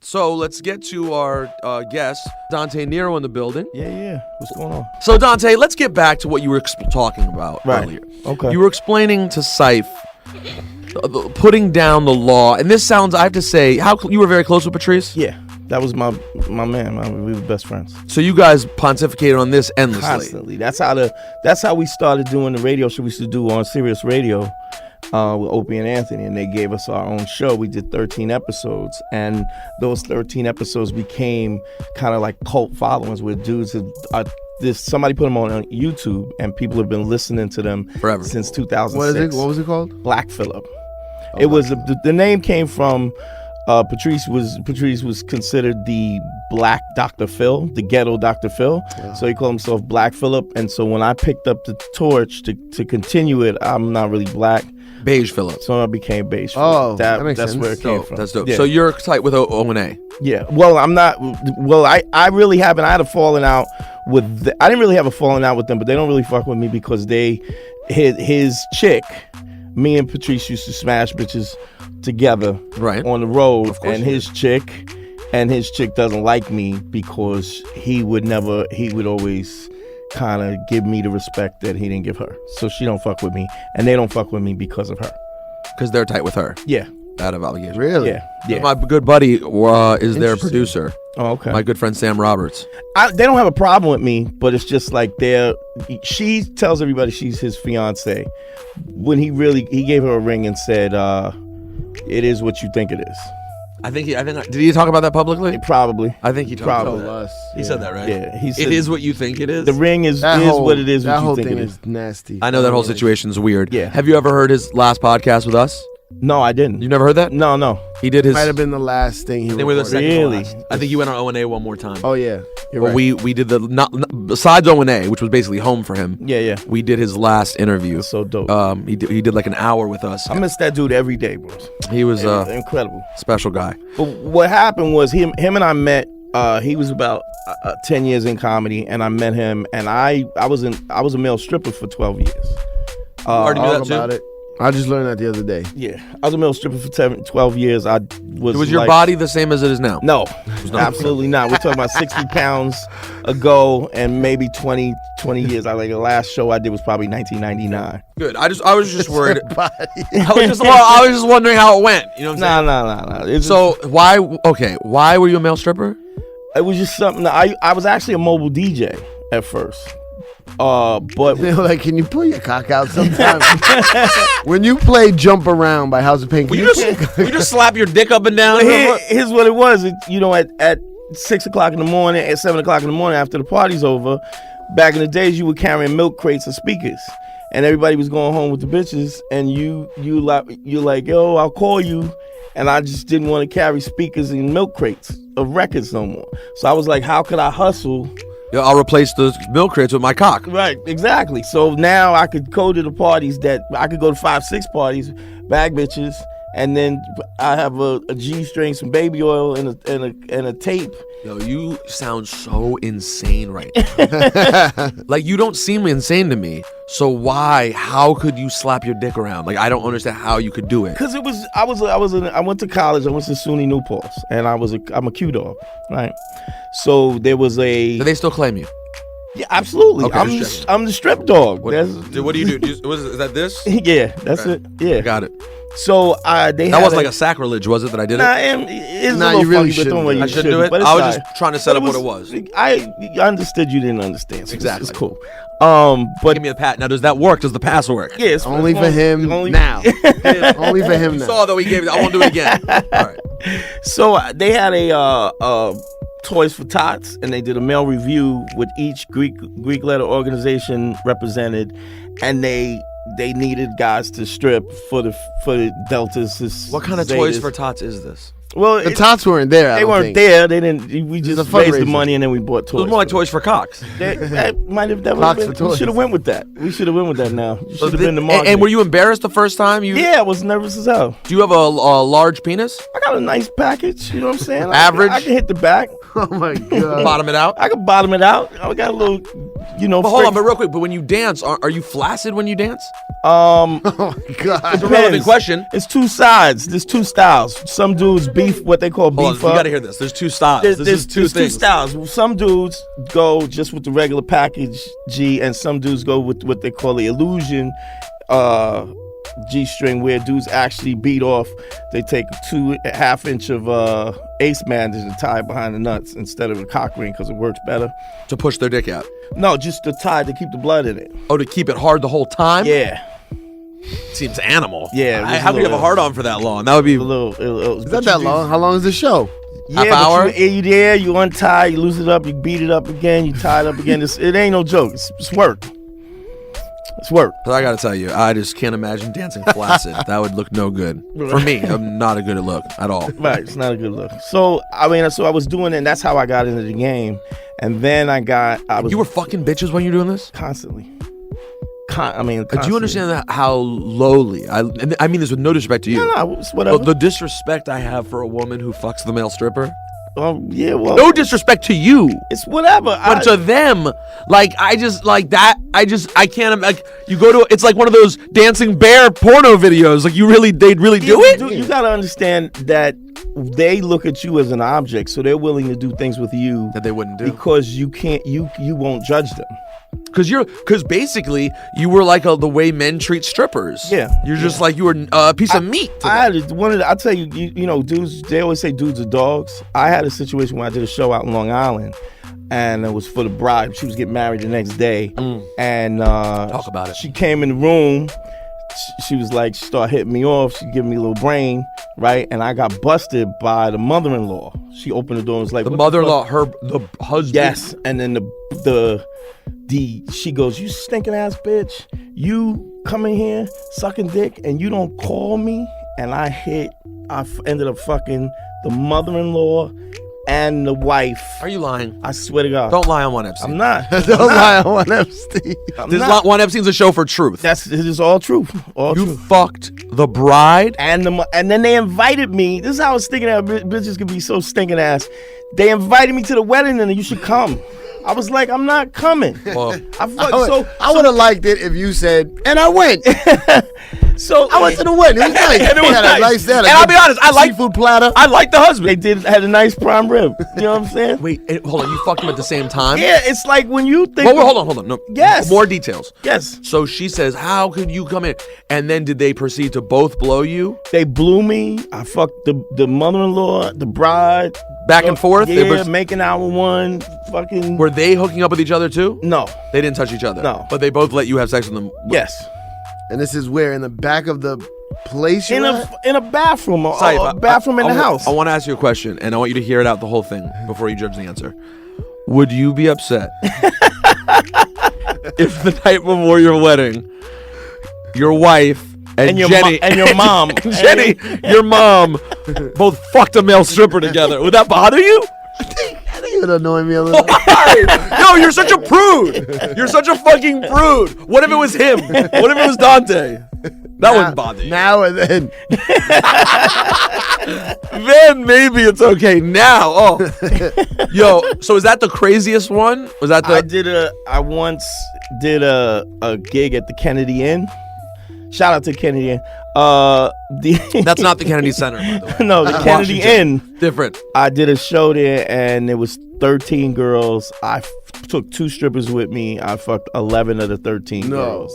So let's get to our guest, Dante Nero in the building. Yeah. What's going on? So Dante, let's get back to what you were talking about earlier. Okay. You were explaining to Syph putting down the law, and this sounds, I have to say, you were very close with Patrice? Yeah, that was my man. We were best friends. So you guys pontificated on this endlessly. Constantly. That's how we started doing the radio show we used to do on Sirius Radio. With Opie and Anthony, and they gave us our own show. We did 13 episodes, and those 13 episodes became kind of like cult followings where dudes somebody put them on YouTube, and people have been listening to them forever since 2006. What was it called? Black Phillip. Okay. It was the name came from Patrice was considered the black Dr. Phil, the ghetto Dr. Phil. Yeah. So he called himself Black Phillip. And so when I picked up the torch to continue it, I'm not really black. Beige Phillip. So I became Beige Phillip. Oh, that makes sense. That's where it came from. That's dope. Yeah. So you're tight with O&A. Yeah. Well, I'm not. Well, I really haven't. I had a falling out with. I didn't really have a falling out with them, but they don't really fuck with me because his chick, me and Patrice used to smash bitches together on the road, and his chick doesn't like me because he would always kind of give me the respect that he didn't give her. So she don't fuck with me, and they don't fuck with me because of her. Because they're tight with her. Yeah. Out of obligation. Really? Yeah. My good buddy is their producer. Oh, okay. My good friend Sam Roberts. They don't have a problem with me, but it's just like she tells everybody she's his fiance. When he gave her a ring and said, it is what you think it is. I think did he talk about that publicly? Probably. I think he talked about that. He said that, right? Yeah. He said, it is what you think it is. The ring is what it is. That what whole you think thing it is nasty. I know that whole situation's weird. Yeah. Have you ever heard his last podcast with us? No, I didn't. You never heard that? No. He did his. Might have been the last thing he They were the recorded. second to Really? last. I think you went on O&A one more time. Oh yeah, you're right. We did besides O&A, which was basically home for him. Yeah. We did his last interview. That's so dope. He did like an hour with us. I miss that dude every day, bro. He was incredible, special guy. But what happened was him and I met. He was about 10 years in comedy, and I met him, and I was a male stripper for 12 years. Already knew that too? About it. I just learned that the other day. Yeah, I was a male stripper for 12 years. Was your body the same as it is now? No, absolutely not. We're talking about 60 pounds ago, and maybe 20 years. Like the last show I did was probably 1999. Good. I was just worried. I was just wondering how it went. You know what I'm saying? No. So why were you a male stripper? It was just something. I was actually a mobile DJ at first. But like, can you pull your cock out sometimes? When you play "Jump Around" by House of Pain, you just slap your dick up and down? Here's what it was. At 6 o'clock in the morning, at 7 o'clock in the morning, after the party's over, back in the days, you were carrying milk crates and speakers, and everybody was going home with the bitches, and you like, yo, I'll call you, and I just didn't want to carry speakers and milk crates of records no more. So I was like, how could I hustle? I'll replace the milk crates with my cock. Right, exactly. So now I could go to the parties I could go to 5-6 parties, bag bitches, and then I have a G-string, some baby oil, and a tape. Yo, you sound so insane right now. Like, you don't seem insane to me. So how could you slap your dick around? Like, I don't understand how you could do it. Because I went to college. I went to SUNY New Paltz, and I'm a Q dog, right? So there was a. Do they still claim you? Yeah, absolutely. Okay, I'm the strip dog. What do you do? Is that this? Yeah, that's it. Yeah, got it. So that wasn't like a sacrilege, was it, that I did it? It's a little you really funky, but don't worry, I shouldn't do it. I was just trying to set up what it was. I understood you didn't understand. So exactly. It's cool. But give me the pat. Now, does that work? Does the pass work? Yeah, it's only for him now. Only for him you now. saw though, he gave it. I won't do it again. All right. So they had a Toys for Tots, and they did a male review with each Greek letter organization represented, and they needed guys to strip for the deltas. What kind of Zetas. Toys for Tots is this? Well, the tots weren't there. They weren't there. They didn't. We just raised the money and then we bought toys. It was more like Toys for Cocks. We should have went with that. Now you should have been the market. And were you embarrassed the first time? Yeah, I was nervous as hell. Do you have a large penis? I got a nice package. You know what I'm saying? Average. I can hit the back. Oh my god. Bottom it out. I can bottom it out. I got a little, But hold on, but real quick. But when you dance, are you flaccid when you dance? Oh my god. It's a relevant question. It's two sides. There's two styles. Some dudes beef, what they call Hold beef on, up. you gotta hear this. There's two styles. There's two two styles. Some dudes go just with the regular package G, and some dudes go with what they call the illusion G-string, where dudes actually beat off. They take a 2.5 inch of ace bandage and tie it behind the nuts instead of a cock ring because it works better. To push their dick out. No, just the tie to keep the blood in it. Oh, to keep it hard the whole time? Yeah. Seems animal. Yeah, it was How a could you have a little- hard on for that long? That would be. A little. Is that that long? How long is the show? Yeah, Half hour? You there, you untie, you lose it up, you beat it up again, you tie it up again. It ain't no joke. It's work. It's work. But I gotta tell you, I just can't imagine dancing flaccid. That would look no good. For me, I'm not a good at look at all. Right, it's not a good look. So I was doing it, and that's how I got into the game. And then You were fucking bitches when you were doing this? constantly. Do you Constantly. understand how lowly? I mean this with no disrespect to you. No, it's whatever. The disrespect I have for a woman who fucks the male stripper. Yeah, well, No disrespect to you, it's whatever. but to them, like I can't. Like you go to, it's like one of those dancing bear porno videos. Like they'd really do it. You gotta understand that they look at you as an object, so they're willing to do things with you That they wouldn't do. because you can't. You won't judge them. Because basically you were like the way men treat strippers. Yeah. You're just like you were a piece of meat. To I them. had I'll tell you, you know, dudes. They always say dudes are dogs. I had a situation where I did a show out in Long Island, and it was for the bride. She was getting married the next day, and Talk about it. She came in the room. She was like, she started hitting me off. She giving me a little brain, right? And I got busted by the mother-in-law. She opened the door and was like, The "What mother-in-law, the husband. Yes, and then she goes, "You stinking ass bitch, you come in here sucking dick and you don't call me." And I ended up fucking the mother-in-law and the wife. Are you lying? I swear to God. Don't lie on Juan Epstein. I'm not. Don't lie on one Epstein. I'm This not. Juan Epstein's a show for truth. This is all truth. All You truth. fucked the bride. And then they invited me. This is how I was thinking that bitches could be so stinking ass. They invited me to the wedding and you should come. I was like, I'm not coming. Well, I would have liked it if you said, and I went. So I went to the wedding. It was nice. And it was nice. And I'll be honest, I like seafood platter. I like the husband. they had a nice prime rib. You know what I'm saying? Wait, hold on. You fucked him at the same time? Yeah, it's like when you think. Well, hold on. No. Yes. More details. Yes. So she says, "How could you come in?" And then did they proceed to both blow you They blew me. I fucked the mother-in-law, the bride. back and forth? Yeah, They were, making out with one. Fucking. were they hooking up with each other too? No. They didn't touch each other. No. But they both let you have sex with them. Yes. And this is where in the back of the place In you're a at? in a bathroom, or Saif, a bathroom in the house. I want to ask you a question, and I want you to hear it out the whole thing before you judge the answer. Would you be upset if the night before your wedding, your wife and your Jenny and your mom, and Jenny, your mom, both fucked a male stripper together? Would that bother you? I think it would annoy me a little. Yo, you're such a prude. You're such a fucking prude. What if it was him? What if it was Dante? That wouldn't bother you. Now and then. Then maybe it's okay. Now, yo. So is that the craziest one? Was that the? I once did a gig at the Kennedy Inn. Shout out to Kennedy Inn. That's not the Kennedy Center, by the way. No, the Kennedy Washington. Inn. Different. I did a show there, and there was 13 girls. I took 2 strippers with me. I fucked 11 of the 13 girls.